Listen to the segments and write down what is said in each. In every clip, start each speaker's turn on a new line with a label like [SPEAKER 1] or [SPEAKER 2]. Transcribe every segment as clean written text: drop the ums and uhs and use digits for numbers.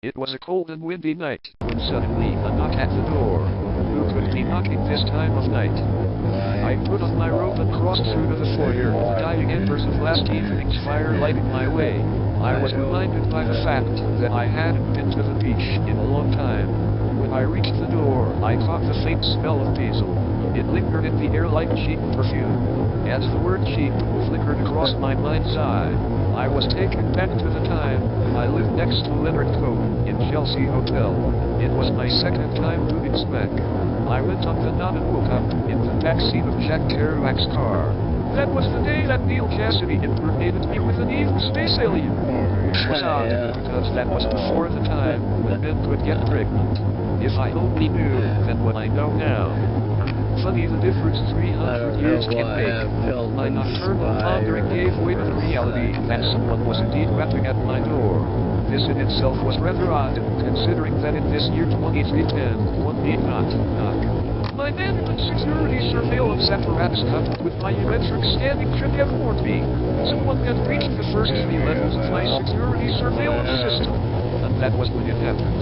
[SPEAKER 1] It was a cold and windy night, when suddenly a knock at the door. Who could be knocking this time of night? I put on my robe and crossed through to the foyer, the dying embers of last evening's fire lighting my way. I was reminded by the fact that I hadn't been to the beach in a long time. When I reached the door, I caught the faint smell of basil. It lingered in the air like cheap perfume. As the word cheap flickered across my mind's eye, I was taken back to the time when I lived next to Leonard Cohen in Chelsea Hotel. It was my second time moving smack. I went up the knob and woke up in the backseat of Jack Kerouac's car. That was the day that Neil Cassidy impersonated me with an evil space alien. Which was odd, because that was before the time when men could get pregnant. If I only knew then what I know now. Funny the difference 300 years can make. My nocturnal pondering gave way to the reality that someone was indeed rapping at my door. This in itself was rather odd, considering that in this year 2310, one need not knock. My management security surveillance apparatus coupled with my electric scanning should have warned me. Someone had breached the first 3 levels of my security surveillance system. And that was when it happened.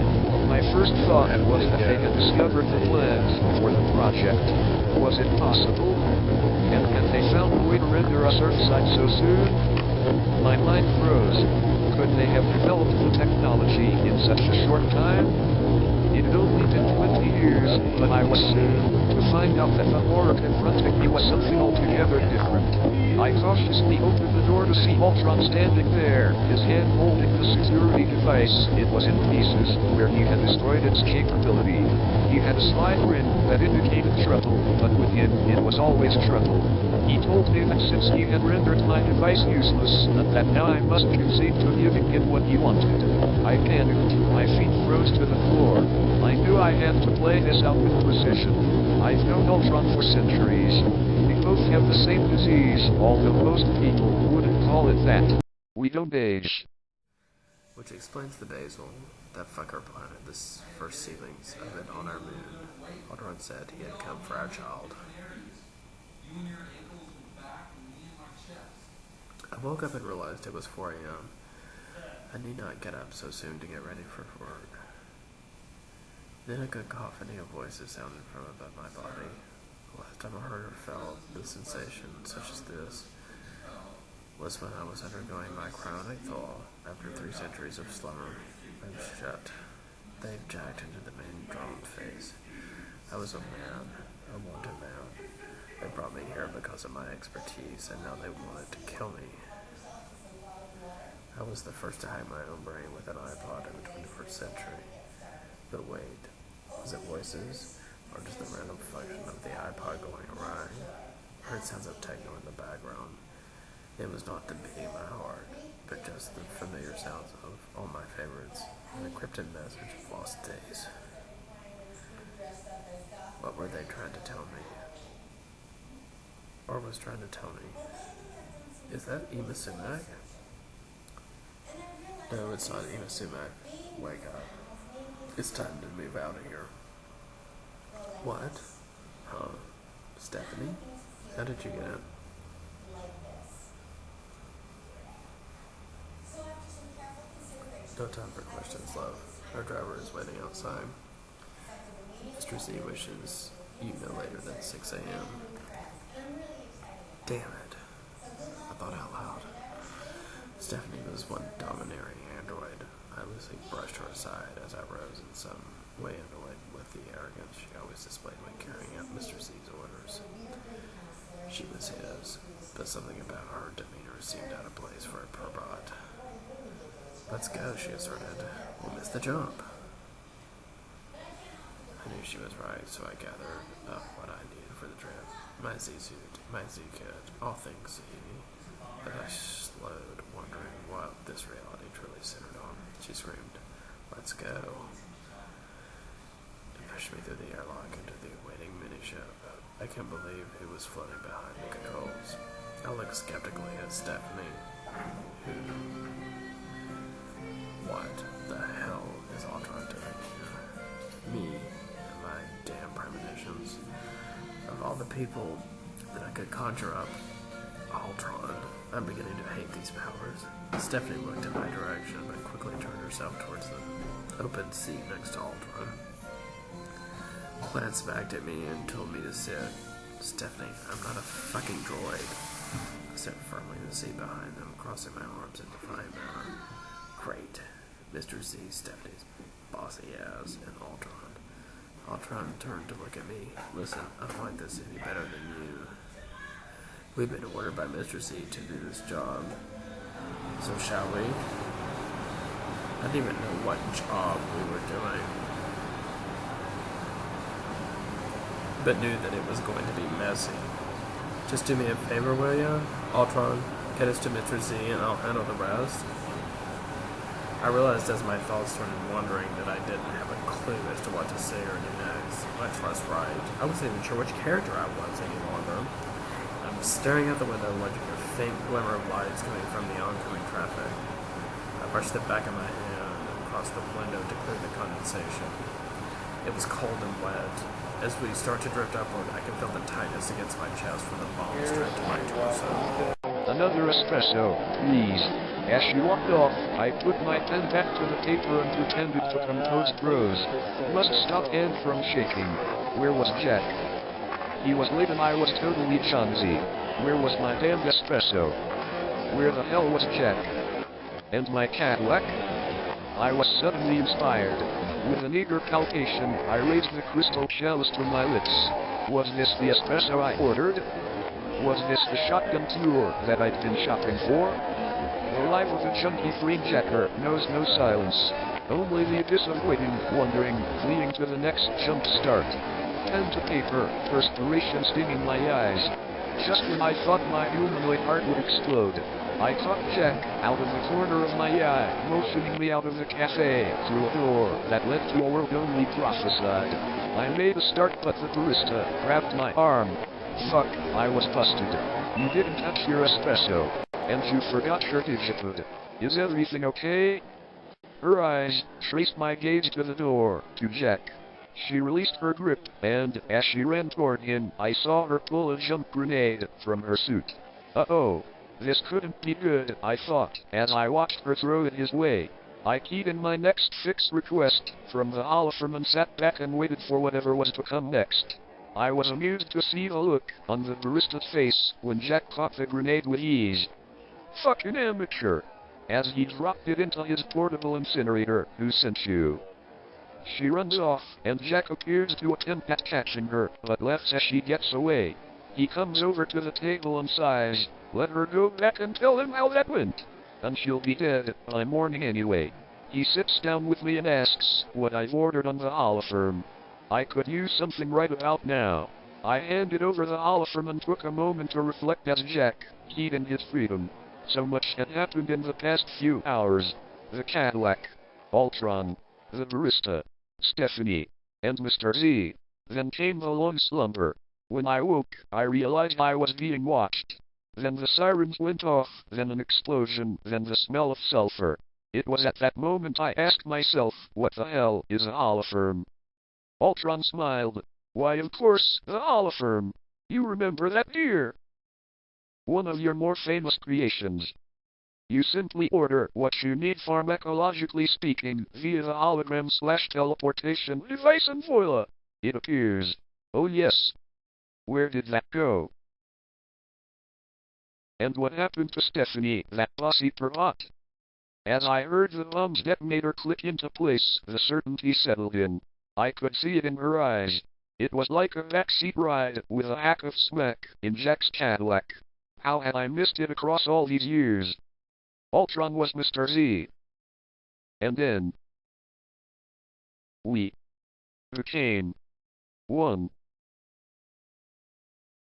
[SPEAKER 1] My first thought was that they had discovered the plans for the project. Was it possible? And had they found a way to render us Earthside so soon? My mind froze. Could they have developed the technology in such a short time? It had only been 20 years, but I was soon to find out that the horror confronting me was something altogether different. I cautiously opened the door to see Ultron standing there, his hand holding the security device. It was in pieces, where he had destroyed its capability. He had a sly grin that indicated trouble, but with him, it was always trouble. He told me that since he had rendered my device useless, and that now I must concede to giving him what he wanted. I panicked, my feet froze to the floor. I knew I had to play this out with precision. I've known Ultron for centuries. We both have the same disease, although most people wouldn't call it that. We don't age.
[SPEAKER 2] Which explains the basil that fucker planted the first seedlings of it on our moon. Ultron said he had come for our child. I woke up and realized it was 4 a.m. I need not get up so soon to get ready for work. Then a good cacophony of voices sounded from above my body. The last time I heard or felt the sensation such as this was when I was undergoing my cryonic thaw after 3 centuries of slumber and shut. They've jacked into the main drum phase. I was a man, a wanted man. They brought me here because of my expertise, and now they wanted to kill me. I was the first to hack my own brain with an iPod in the 21st century. But wait, was it voices, or just the random function of the iPod going awry? I heard sounds of techno in the background. It was not the beating of my heart, but just the familiar sounds of all my favorites, an encrypted message of lost days. What were they trying to tell me? Or was trying to tell me? Is that Ima Sumac? No, it's not Ima Sumac. Wake up. It's time to move out of here. What? Huh? Stephanie? How did you get in? No time for questions, love. Our driver is waiting outside. Mr. Z wishes you no later than 6 a.m. Damn it. I thought out loud. Stephanie was one domineering android. I loosely brushed her aside as I rose in some way annoyed with the arrogance she always displayed when carrying out Mr. Z's orders. She was his, but something about her demeanor seemed out of place for a probot. Let's go, she asserted. We'll miss the jump. I knew she was right, so I gathered up what I needed for the trip. My Z-suit, my Z-kit, all things Z. But I slowed, wondering what this reality truly centered on. She screamed, "Let's go," and pushed me through the airlock into the waiting mini-ship. I can't believe who was floating behind the controls. I looked skeptically at Stephanie, who... What the hell is Ultron doing here? Me and my damn premonitions. Of all the people that I could conjure up, Ultron. I'm beginning to hate these powers. Stephanie looked in my direction, but quickly turned herself towards the open seat next to Ultron. Glanced back at me and told me to sit. Stephanie, I'm not a fucking droid. I sat firmly in the seat behind them, crossing my arms in defiant manner. Great. Mr. Z, Stephanie's bossy ass, and Ultron. Ultron turned to look at me. Listen, I don't like this any better than you. We've been ordered by Mr. Z to do this job. So shall we? I didn't even know what job we were doing, but knew that it was going to be messy. Just do me a favor, will ya? Ultron, get us to Mr. Z and I'll handle the rest. I realized as my thoughts started wandering that I didn't have a clue as to what to say or do next. My trust right. I wasn't even sure which character I was any longer. I'm staring out the window, watching a faint glimmer of lights coming from the oncoming traffic. I brushed the back of my hand across the window to clear the condensation. It was cold and wet. As we start to drift upward, I can feel the tightness against my chest from the bomb strapped to my torso.
[SPEAKER 1] Another espresso, please. As she walked off, I put my pen back to the paper and pretended to compose prose. Must stop Anne from shaking. Where was Jack? He was late and I was totally chumsy. Where was my damned espresso? Where the hell was Jack? And my Cadillac? I was suddenly inspired. With an eager palpation, I raised the crystal chalice to my lips. Was this the espresso I ordered? Was this the shotgun tour that I'd been shopping for? The life of a junkie freejacker knows no silence. Only the abyss of waiting, wondering, fleeing to the next jump start. Pen to paper, perspiration stinging my eyes. Just when I thought my humanoid heart would explode, I caught Jack, out of the corner of my eye, motioning me out of the cafe, through a door that led to a world only prophesied. I made a start but the barista grabbed my arm. Fuck, I was busted. You didn't touch your espresso. And you forgot your digipad. Is everything okay? Her eyes traced my gaze to the door, to Jack. She released her grip, and as she ran toward him, I saw her pull a jump grenade from her suit. Uh-oh. This couldn't be good, I thought, as I watched her throw it his way. I keyed in my next fix request from the Oliver and sat back and waited for whatever was to come next. I was amused to see the look on the barista's face when Jack caught the grenade with ease. Fucking amateur! As he dropped it into his portable incinerator, who sent you? She runs off, and Jack appears to attempt at catching her, but laughs as she gets away. He comes over to the table and sighs, let her go back and tell him how that went. And she'll be dead by morning anyway. He sits down with me and asks what I've ordered on the Oliver. I could use something right about now. I handed over the Oliver and took a moment to reflect as Jack keyed in his freedom. So much had happened in the past few hours. The Cadillac, Ultron, the barista, Stephanie, and Mr. Z. Then came the long slumber. When I woke, I realized I was being watched. Then the sirens went off, then an explosion, then the smell of sulfur. It was at that moment I asked myself, what the hell is a holoferm? Ultron smiled. Why, of course, the holoferm. You remember that, dear? One of your more famous creations. You simply order what you need pharmacologically speaking via the hologram/teleportation device and voila, it appears. Oh yes. Where did that go? And what happened to Stephanie, that bossy pervot? As I heard the bomb's detonator click into place, the certainty settled in. I could see it in her eyes. It was like a backseat ride with a hack of smack in Jack's Cadillac. How had I missed it across all these years? Ultron was Mr. Z. And then we became one.